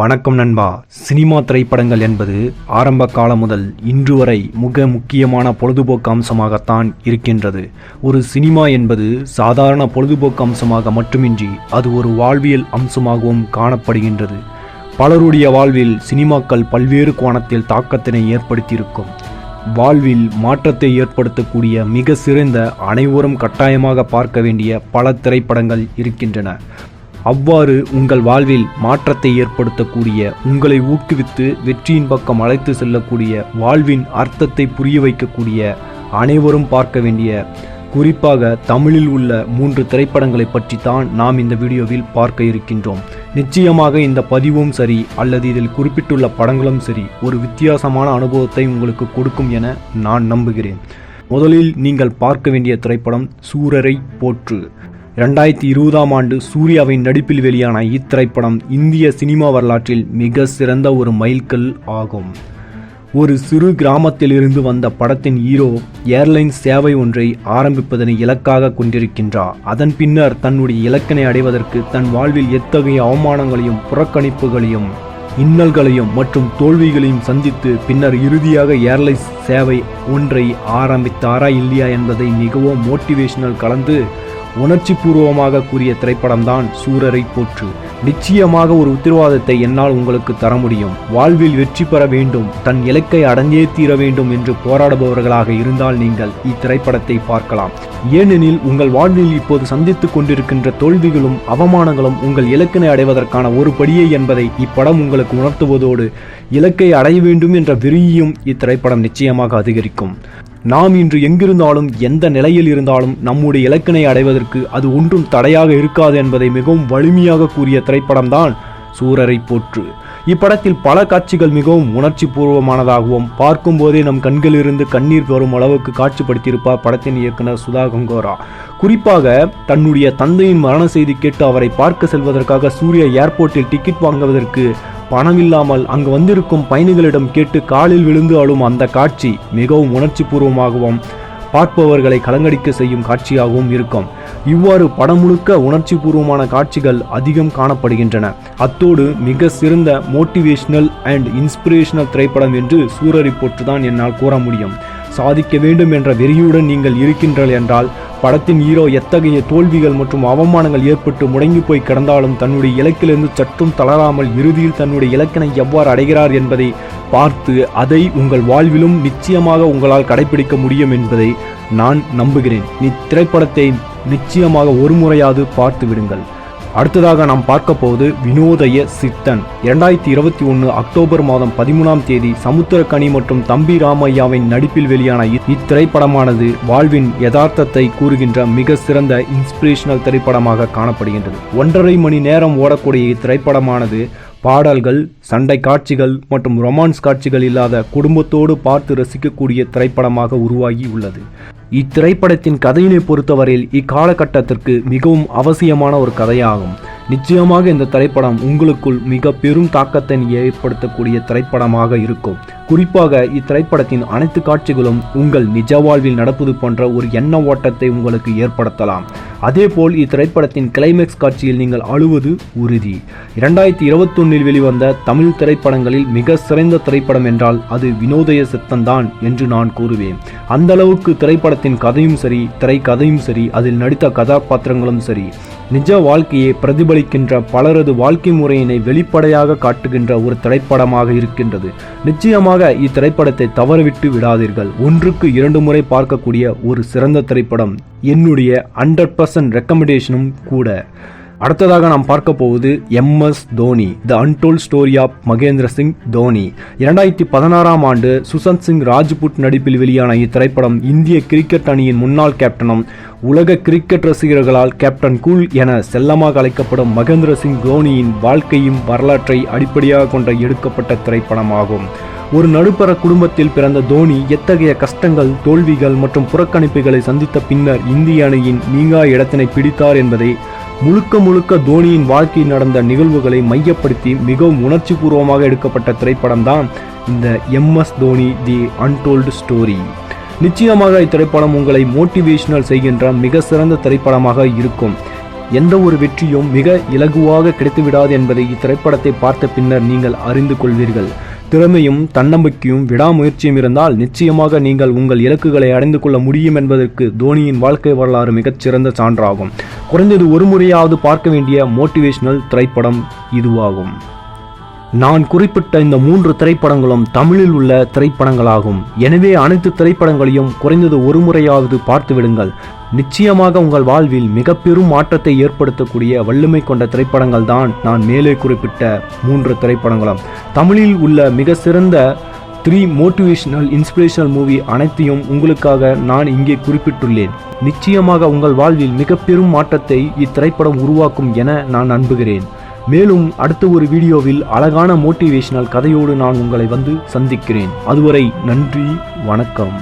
வணக்கம் நண்பா. சினிமா திரைப்படங்கள் என்பது ஆரம்ப காலம் முதல் இன்று வரை மிக முக்கியமான பொழுதுபோக்கு அம்சமாகத்தான் இருக்கின்றது. ஒரு சினிமா என்பது சாதாரண பொழுதுபோக்கு அம்சமாக மட்டுமின்றி அது ஒரு வாழ்வியல் அம்சமாகவும் காணப்படுகின்றது. பலருடைய வாழ்வில் சினிமாக்கள் பல்வேறு கோணத்தில் தாக்கத்தினை ஏற்படுத்தியிருக்கும். வாழ்வில் மாற்றத்தை ஏற்படுத்தக்கூடிய மிக சிறந்த, அனைவரும் கட்டாயமாக பார்க்க வேண்டிய பல திரைப்படங்கள் இருக்கின்றன. அவ்வாறு உங்கள் வாழ்வில் மாற்றத்தை ஏற்படுத்தக்கூடிய, உங்களை ஊக்குவித்து வெற்றியின் பக்கம் அழைத்து செல்லக்கூடிய, வாழ்வின் அர்த்தத்தை புரிய வைக்கக்கூடிய, அனைவரும் பார்க்க வேண்டிய, குறிப்பாக தமிழில் உள்ள 3 திரைப்படங்களை பற்றி தான் நாம் இந்த வீடியோவில் பார்க்க இருக்கின்றோம். நிச்சயமாக இந்த பதிவும் சரி அல்லது இதில் குறிப்பிட்டுள்ள படங்களும் சரி ஒரு வித்தியாசமான அனுபவத்தை உங்களுக்கு கொடுக்கும் என நான் நம்புகிறேன். முதலில் நீங்கள் பார்க்க வேண்டிய திரைப்படம் சூரரை போற்று. 2020ஆம் ஆண்டு சூர்யாவின் நடிப்பில் வெளியான இத்திரைப்படம் இந்திய சினிமா வரலாற்றில் மிக சிறந்த ஒரு மைல்கல் ஆகும். ஒரு சிறு கிராமத்தில் இருந்து வந்த படத்தின் ஹீரோ ஏர்லைன்ஸ் சேவை ஒன்றை ஆரம்பிப்பதனை இலக்காக கொண்டிருக்கின்றார். அதன் பின்னர் தன்னுடைய இலக்கினை அடைவதற்கு தன் வாழ்வில் எத்தகைய அவமானங்களையும் புறக்கணிப்புகளையும் இன்னல்களையும் மற்றும் தோல்விகளையும் சந்தித்து பின்னர் இறுதியாக ஏர்லைன்ஸ் சேவை ஒன்றை ஆரம்பித்தாரா இல்லையா என்பதை மிகவும் மோட்டிவேஷனல் கலந்து உணர்ச்சி பூர்வமாக கூறிய திரைப்படம்தான் சூரரை போற்று. நிச்சயமாக ஒரு உத்தரவாதத்தை என்னால் உங்களுக்கு தர முடியும். வாழ்வில் வெற்றி பெற வேண்டும், தன் இலக்கை அடைஞ்சே தீர வேண்டும் என்று போராடுபவர்களாக இருந்தால் நீங்கள் இத்திரைப்படத்தை பார்க்கலாம். ஏனெனில் உங்கள் வாழ்வில் இப்போது சந்தித்துக் கொண்டிருக்கின்ற தோல்விகளும் அவமானங்களும் உங்கள் இலக்கினை அடைவதற்கான ஒரு படியே என்பதை இப்படம் உங்களுக்கு உணர்த்துவதோடு இலக்கை அடைய வேண்டும் என்ற வெறியையும் இத்திரைப்படம் நிச்சயமாக அதிகரிக்கும். நாம் இன்று எங்கிருந்தாலும் எந்த நிலையில் இருந்தாலும் நம்முடைய இலக்கினை அடைவதற்கு அது ஒன்றும் தடையாக இருக்காது என்பதை மிகவும் வலிமையாக கூறிய திரைப்படம்தான் சூரரை போற்று. இப்படத்தில் பல காட்சிகள் மிகவும் உணர்ச்சி பூர்வமானதாகவும் பார்க்கும் போதே நம் கண்களிலிருந்து கண்ணீர் வரும் அளவுக்கு காட்சிப்படுத்தியிருப்பார் படத்தின் இயக்குனர் சுதா கங்கோரா. குறிப்பாக தன்னுடைய தந்தையின் மரண செய்தி கேட்டு அவரை பார்க்க செல்வதற்காக சூர்யா ஏர்போர்ட்டில் டிக்கெட் வாங்குவதற்கு பணமில்லாமல் அங்கு வந்திருக்கும் பயணிகளிடம் கேட்டு காலில் விழுந்து அழும் அந்த காட்சி மிகவும் உணர்ச்சி பூர்வமாகவும் பார்ப்பவர்களை கலங்கடிக்க செய்யும் காட்சியாகவும் இருக்கும். இவ்வாறு படம் முழுக்க உணர்ச்சி பூர்வமான காட்சிகள் அதிகம் காணப்படுகின்றன. அத்தோடு மிக சிறந்த மோட்டிவேஷனல் அண்ட் இன்ஸ்பிரேஷனல் திரைப்படம் என்று சூரரை போற்று தான் என்னால் கூற முடியும். சாதிக்க வேண்டும் என்ற வெறியுடன் நீங்கள் இருக்கின்றீர்கள் என்றால் படத்தின் ஹீரோ எத்தகைய தோல்விகள் மற்றும் அவமானங்கள் ஏற்பட்டு முடங்கி போய் கிடந்தாலும் தன்னுடைய இலக்கிலிருந்து சற்றும் தளராமல் இறுதியில் தன்னுடைய இலக்கினை எவ்வாறு அடைகிறார் என்பதை பார்த்து அதை உங்கள் வாழ்விலும் நிச்சயமாக உங்களால் கடைபிடிக்க முடியும் என்பதை நான் நம்புகிறேன். இத்திரைப்படத்தை நிச்சயமாக ஒரு முறையாவது பார்த்து விடுங்கள். அடுத்ததாக நாம் பார்க்க போவது வினோதய சித்தன். 2021 அக்டோபர் மாதம் 13ஆம் தேதி சமுத்திரக்கனி மற்றும் தம்பி ராமையாவின் நடிப்பில் வெளியான இத்திரைப்படமானது வாழ்வின் யதார்த்தத்தை கூறுகின்ற மிக சிறந்த இன்ஸ்பிரேஷனல் திரைப்படமாக காணப்படுகின்றது. 1.5 மணி நேரம் ஓடக்கூடிய இத்திரைப்படமானது பாடல்கள், சண்டை காட்சிகள் மற்றும் ரொமான்ஸ் காட்சிகள் இல்லாத குடும்பத்தோடு பார்த்து ரசிக்கக்கூடிய திரைப்படமாக உருவாகி உள்ளது. இத்திரைப்படத்தின் கதையினை பொறுத்தவரையில் இக்காலகட்டத்திற்கு மிகவும் அவசியமான ஒரு கதையாகும். நிச்சயமாக இந்த திரைப்படம் உங்களுக்குள் மிக பெரும் தாக்கத்தை ஏற்படுத்தக்கூடிய திரைப்படமாக இருக்கும். குறிப்பாக இத்திரைப்படத்தின் அனைத்து காட்சிகளும் உங்கள் நிஜ வாழ்வில் நடப்பது போன்ற ஒரு எண்ண ஓட்டத்தை உங்களுக்கு ஏற்படுத்தலாம். அதேபோல் இத்திரைப்படத்தின் கிளைமேக்ஸ் காட்சியில் நீங்கள் அழுவது உறுதி. 2021 வெளிவந்த தமிழ் திரைப்படங்களில் மிக சிறந்த திரைப்படம் என்றால் அது வினோதய சித்தன் தான் என்று நான் கூறுவேன். அந்த அளவுக்கு திரைப்படத்தின் கதையும் சரி, திரைக்கதையும் சரி, அதில் நடித்த கதாபாத்திரங்களும் சரி, நிஜ வாழ்க்கையை பிரதிபலிக்கின்ற பலரது வாழ்க்கை முறையினை வெளிப்படையாக காட்டுகின்ற ஒரு திரைப்படமாக இருக்கின்றது. நிச்சயமாக இத்திரைப்படத்தை தவறவிட்டு விடாதீர்கள். 1க்கு 2 முறை பார்க்கக்கூடிய ஒரு சிறந்த திரைப்படம், என்னுடைய 100% ரெக்கமெண்டேஷனும் கூட. அடுத்ததாக நாம் பார்க்க போவது MS Dhoni, the untold story of Mahendra Singh Dhoni. 2016ஆம் ஆண்டு சுஷாந்த் சிங் ராஜ்புட் நடிப்பில் வெளியான இத்திரைப்படம் இந்திய கிரிக்கெட் அணியின் முன்னாள் கேப்டனும் உலக கிரிக்கெட் ரசிகர்களால் கேப்டன் கூல் என செல்லமாக அழைக்கப்படும் மகேந்திர சிங் தோனியின் வாழ்க்கையும் வரலாற்றை அடிப்படையாக கொண்ட எடுக்கப்பட்ட திரைப்படமாகும். ஒரு நடுத்தர குடும்பத்தில் பிறந்த தோனி எத்தகைய கஷ்டங்கள், தோல்விகள் மற்றும் புறக்கணிப்புகளை சந்தித்த பின்னர் இந்திய அணியின் நீங்கா இடத்தினை பிடித்தார் என்பதை முழுக்க தோனியின் வாழ்க்கையில் நடந்த நிகழ்வுகளை மையப்படுத்தி மிகவும் உணர்ச்சி பூர்வமாக எடுக்கப்பட்ட திரைப்படம் தான் இந்த MS தோனி தி அன்டோல்டு ஸ்டோரி. நிச்சயமாக இத்திரைப்படம் உங்களை மோட்டிவேஷனல் செய்கின்ற மிக சிறந்த திரைப்படமாக இருக்கும். எந்த ஒரு வெற்றியும் மிக இலகுவாக கிடைத்துவிடாது என்பதை இத்திரைப்படத்தை பார்த்த பின்னர் நீங்கள் அறிந்து கொள்வீர்கள். திறமையும் தன்னம்பிக்கையும் விடாமுயற்சியும் இருந்தால் நிச்சயமாக நீங்கள் உங்கள் இலக்குகளை அடைந்து கொள்ள முடியும் என்பதற்கு தோனியின் வாழ்க்கை வரலாறு மிகச்சிறந்த சான்றாகும். குறைந்தது ஒரு முறையாவது பார்க்க வேண்டிய மோட்டிவேஷனல் திரைப்படம் இதுவாகும். நான் குறிப்பிட்ட இந்த 3 திரைப்படங்களும் தமிழில் உள்ள திரைப்படங்களாகும். எனவே அனைத்து திரைப்படங்களையும் குறைந்தது ஒரு முறையாவது பார்த்து விடுங்கள். நிச்சயமாக உங்கள் வாழ்வில் மிக பெரும் மாற்றத்தை ஏற்படுத்தக்கூடிய வல்லமை கொண்ட திரைப்படங்கள் தான் நான் மேலே குறிப்பிட்ட 3 திரைப்படங்களும். தமிழில் உள்ள மிக சிறந்த 3 மோட்டிவேஷனல் இன்ஸ்பிரேஷனல் மூவி அனைத்தையும் உங்களுக்காக நான் இங்கே குறிப்பிட்டுள்ளேன். நிச்சயமாக உங்கள் வாழ்வில் மிக பெரும் மாற்றத்தை இத்திரைப்படம் உருவாக்கும் என நான் நம்புகிறேன். மேலும் அடுத்த ஒரு வீடியோவில் அழகான மோட்டிவேஷனல் கதையோடு நான் உங்களை வந்து சந்திக்கிறேன். அதுவரை நன்றி, வணக்கம்.